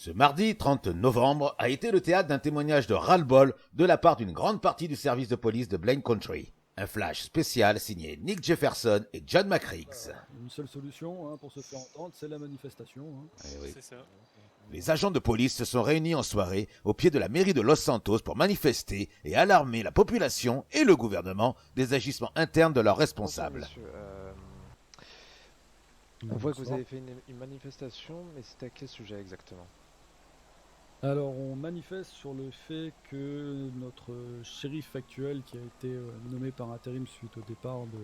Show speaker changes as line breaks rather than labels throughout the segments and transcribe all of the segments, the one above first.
Ce mardi 30 novembre a été le théâtre d'un témoignage de ras-le-bol de la part d'une grande partie du service de police de Blaine Country. Un flash spécial signé Nick Jefferson et John McRiggs.
Une seule solution pour se faire entendre, c'est la manifestation.
Eh oui.
C'est ça.
Les agents de police se sont réunis en soirée au pied de la mairie de Los Santos pour manifester et alarmer la population et le gouvernement des agissements internes de leurs responsables.
Bonsoir, monsieur. On voit que vous avez fait une manifestation, mais c'était à quel sujet exactement?
Alors on manifeste sur le fait que notre shérif actuel, qui a été nommé par intérim suite au départ de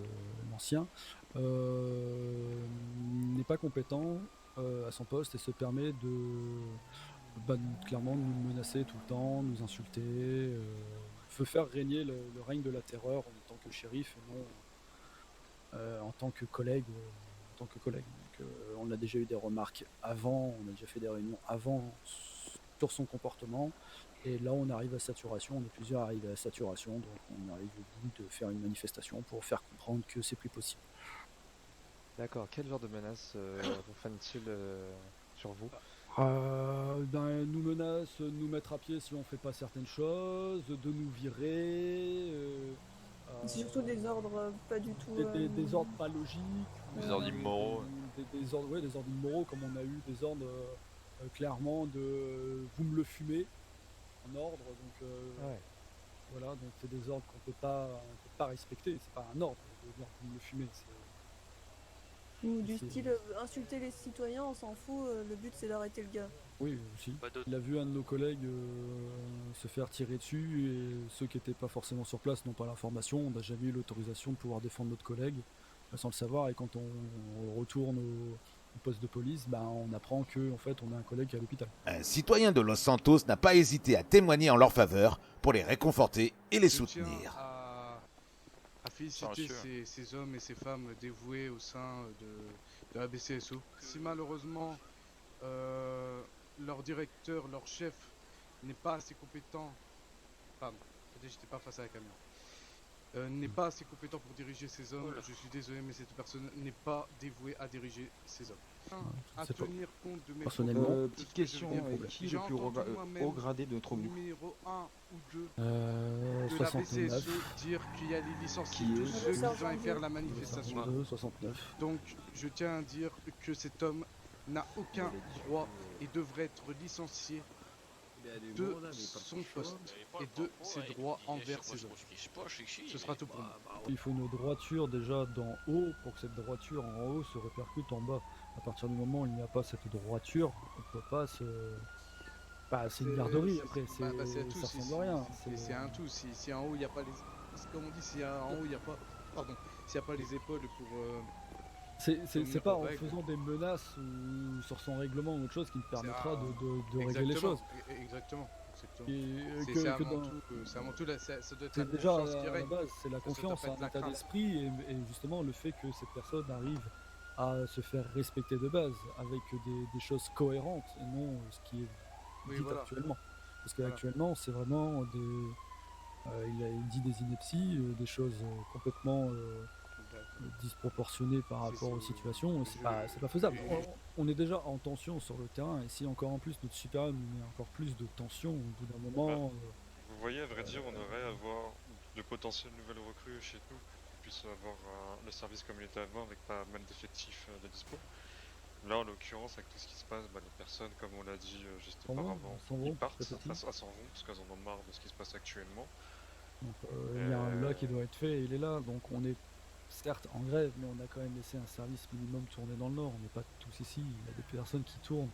l'ancien, n'est pas compétent à son poste et se permet clairement de nous menacer tout le temps, nous insulter, veut faire régner le règne de la terreur en tant que shérif et non en tant que collègue. Donc, on a déjà eu des remarques avant, on a déjà fait des réunions avant sur son comportement, et là on arrive à saturation, on est plusieurs arrivés à saturation, donc on arrive au bout de faire une manifestation pour faire comprendre que c'est plus possible.
D'accord, quel genre de menaces reprennent-ils sur vous?
Nous menacent de nous mettre à pied si on fait pas certaines choses, de nous virer.
C'est surtout des ordres pas du tout.
Des ordres pas logiques.
Des ordres immoraux.
Des ordres immoraux, comme on a eu des ordres clairement de vous me le fumez en ordre. Donc
Ouais.
voilà, donc c'est des ordres qu'on peut pas respecter. C'est pas un ordre de dire vous me le fumez.
Ou du style insulter les citoyens, on s'en fout, le but c'est d'arrêter le gars.
Oui, aussi.
Pas d'autre.
Il a vu un de nos collègues se faire tirer dessus, et ceux qui n'étaient pas forcément sur place n'ont pas l'information. On n'a jamais eu l'autorisation de pouvoir défendre notre collègue sans le savoir, et quand on retourne au poste de police, on apprend qu'en fait on a un collègue qui est à l'hôpital.
Un citoyen de Los Santos n'a pas hésité à témoigner en leur faveur pour les réconforter et les soutenir.
À féliciter ces hommes et ces femmes dévoués au sein de la BCSO. Si malheureusement leur directeur, leur chef n'est pas assez compétent, pardon, j'étais pas face à la caméra, n'est pas assez compétent pour diriger ces hommes, je suis désolé, mais cette personne n'est pas dévouée à diriger ces hommes. À tenir compte de mes
personnellement.
Petite question, qui est le plus haut gradé de notre groupe?
Numéro 1 ou 2 de la
69.
BCSE dire qu'il y a les licenciés,
Qui est
tous ceux qui
Sergent
vont aller faire la
Dieu.
manifestation.
69.
Donc je tiens à dire que cet homme n'a aucun droit et devrait être licencié de son poste et de ses droits envers ses hommes. Ce sera tout pour moi.
Il faut une droiture déjà d'en haut pour que cette droiture en haut se répercute en bas. À partir du moment où il n'y a pas cette droiture, on ne peut pas se... c'est une garderie après,
c'est un tout,
ça ressemble à rien.
C'est un tout, si en haut il n'y a pas les... Comme on dit, si en haut il n'y a pas... Pardon, s'il n'y a pas les épaules pour...
C'est pas en
règles.
faisant des menaces ou sur son règlement ou autre chose qui nous permettra de régler
Exactement,
les choses.
Exactement.
C'est
avant tout, ça doit être la
déjà
confiance qui
à la
règne.
base, c'est la
Ça doit
confiance,
pas être
un
la
état
crainte.
d'esprit, et justement le fait que cette personne arrive à se faire respecter de base avec des choses cohérentes et non ce qui est
Oui,
dit
voilà.
actuellement. Parce
Voilà.
qu'actuellement c'est vraiment il dit des inepties, des choses complètement disproportionnées par rapport aux situations, et c'est pas faisable. On est déjà en tension sur le terrain, et si encore en plus notre supérieur nous met encore plus de tension au bout d'un moment.
Vous voyez, à vrai dire, on aurait à avoir de potentielles nouvelles recrues chez nous, qu'on puisse avoir le service communautaire avec pas mal d'effectifs de dispo. Là, en l'occurrence, avec tout ce qui se passe, les personnes, comme on l'a dit juste
S'en vont,
auparavant,
s'en vont,
ils partent,
petit à petit.
s'en vont, parce qu'elles en ont marre de ce qui se passe actuellement.
Donc il y a un là qui doit être fait, et il est là, donc on est certes en grève, mais on a quand même laissé un service minimum tourner dans le Nord. On n'est pas tous ici, il y a des personnes qui tournent,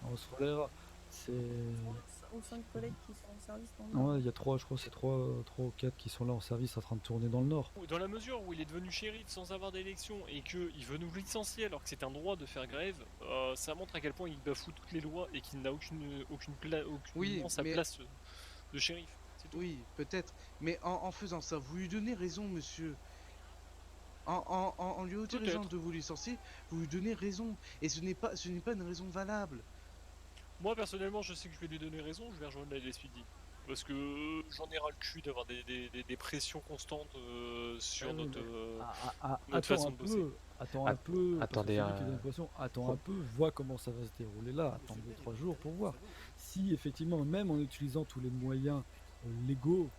on se relèvera. C'est...
Ou 5 collègues qui sont en service dans le Nord.
Ouais, il y a 3, je crois, c'est 3 ou 4 qui sont là en service en train de tourner dans le Nord.
Dans la mesure où il est devenu shérif sans avoir d'élection et qu'il veut nous licencier alors que c'est un droit de faire grève, ça montre à quel point il bafoue toutes les lois et qu'il n'a aucunement sa place de shérif.
Oui, peut-être. Mais en faisant ça, vous lui donnez raison, monsieur. En lui autorisant de vous licencier, vous lui donnez raison. Et ce n'est pas une raison valable.
Moi personnellement, je sais que je vais lui donner raison, je vais rejoindre la LSPD. Parce que j'en ai ras le cul d'avoir des pressions constantes sur notre façon de bosser.
Attends un peu,
attendez,
attends un peu, vois comment ça va se dérouler là, attends 2-3 jours pour voir. Si effectivement, même en utilisant tous les moyens légaux,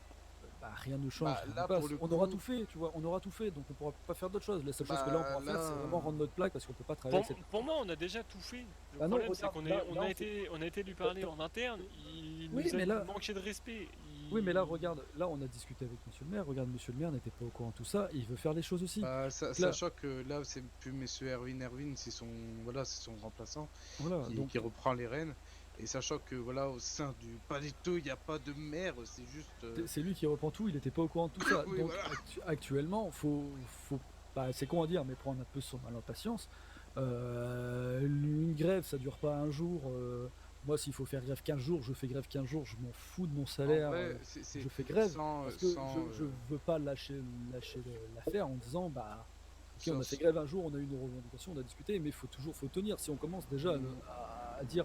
bah, rien ne change, rien
là,
ne passe.
pour le
On aura
coup-
tout fait, tu vois, on aura tout fait, donc on pourra pas faire d'autre chose. La seule chose que là on pourra faire, c'est
là-
vraiment rendre notre plaque parce qu'on peut pas travailler avec cette...
Pour moi, on a déjà tout fait. Le
Ah non,
problème, c'est
regarde,
qu'on
là,
on
là,
a
on
été, on a été lui parler en interne. Il
Oui,
nous a
mais là-
manqué de respect.
Oui, mais là, regarde, là on a discuté avec monsieur le maire, regarde, monsieur le maire n'était pas au courant de tout ça, et il veut faire les choses aussi.
Bah,
là-
sachant que là, c'est plus monsieur Erwin, c'est son remplaçant
Voilà, donc
qui reprend les rênes. Et sachant que voilà, au sein du Palito, il n'y a pas de maire, c'est juste.
c'est lui qui reprend tout, il n'était pas au courant de tout ça.
Oui,
Donc
voilà.
actuellement, faut bah, c'est con à dire, mais prendre un peu son mal en patience. Une grève, ça dure pas un jour. Moi, s'il faut faire grève 15 jours, je fais grève 15 jours, je m'en fous de mon salaire.
En vrai, c'est-
Je fais grève
sans-
parce que
sans,
je veux pas lâcher l'affaire en disant bah ok, on a
sans-
fait grève un jour, on a eu une revendication, on a discuté, mais il faut tenir. Si on commence déjà à dire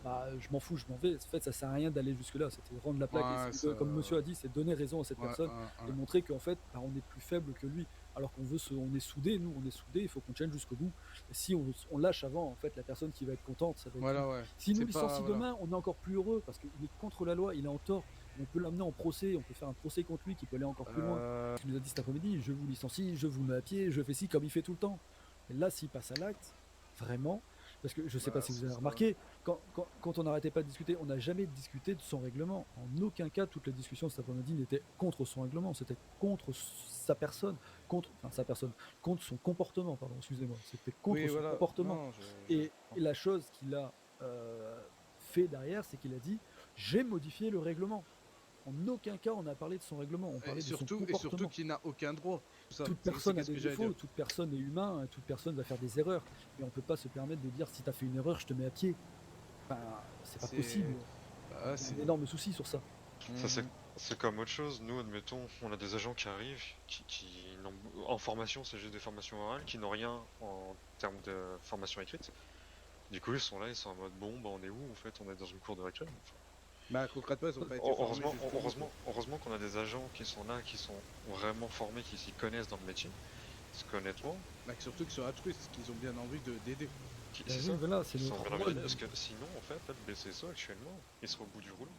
bah je m'en fous, je m'en vais, en fait ça sert à rien d'aller jusque là. C'était rendre la plaque,
Ouais,
et comme monsieur a dit, c'est donner raison à cette
Ouais,
personne
ouais,
et
ouais.
montrer qu'en fait bah, on est plus faible que lui, alors on est soudés, il faut qu'on tienne jusqu'au bout. Et si on lâche avant, en fait la personne qui va être contente, ça va être
Voilà,
lui.
ouais.
S'il nous
C'est pas-
licencie
voilà.
demain, on est encore plus heureux parce qu'il est contre la loi, il est en tort. On peut l'amener en procès, on peut faire un procès contre lui qui peut aller encore plus loin. Il nous a dit cet après-midi, je vous licencie, je vous mets à pied, je fais ci comme il fait tout le temps. Et là, s'il passe à l'acte, vraiment, parce que je sais
Bah,
pas si vous
c'est
avez
ça.
remarqué, quand on n'arrêtait pas de discuter, on n'a jamais discuté de son règlement. En aucun cas, toutes les discussions cet après-midi n'étaient contre son règlement, c'était contre sa personne, contre son comportement, pardon, excusez-moi, c'était contre
Oui,
son
voilà.
comportement.
Non,
Et la chose qu'il a fait derrière, c'est qu'il a dit j'ai modifié le règlement. En aucun cas on a parlé de son règlement, on parlait
Et
de son
surtout
comportement.
qu'il n'a aucun droit. Ça,
Toute
c'est
personne a
qu'est-ce
des
que j'allais
défauts,
dire.
toute personne est humain, toute personne va faire des erreurs. Mais on peut pas se permettre de dire si tu as fait une erreur, je te mets à pied. Enfin, c'est pas
C'est-
possible.
Bah,
Il y a
c'est-
un énorme souci sur ça.
Ça, c'est comme autre chose. Nous, admettons, on a des agents qui arrivent, qui n'ont- en formation, c'est juste des formations orales, qui n'ont rien en termes de formation écrite. Du coup, ils sont là, ils sont en mode bon, bah on est où en fait? On est dans une cour de récré. Enfin,
Bah, concrètement, ils ont pas été formés
heureusement qu'on a des agents qui sont là, qui sont vraiment formés, qui s'y connaissent dans le métier. Parce qu'honnêtement,
Bah, surtout qu'ils sont altruistes, qu'ils ont bien envie d'aider.
c'est
oui,
ça.
voilà, c'est
Ils sont
notre
bien
rôle.
envie, parce que sinon, en fait, le BCSO actuellement, il sera au bout du rouleau.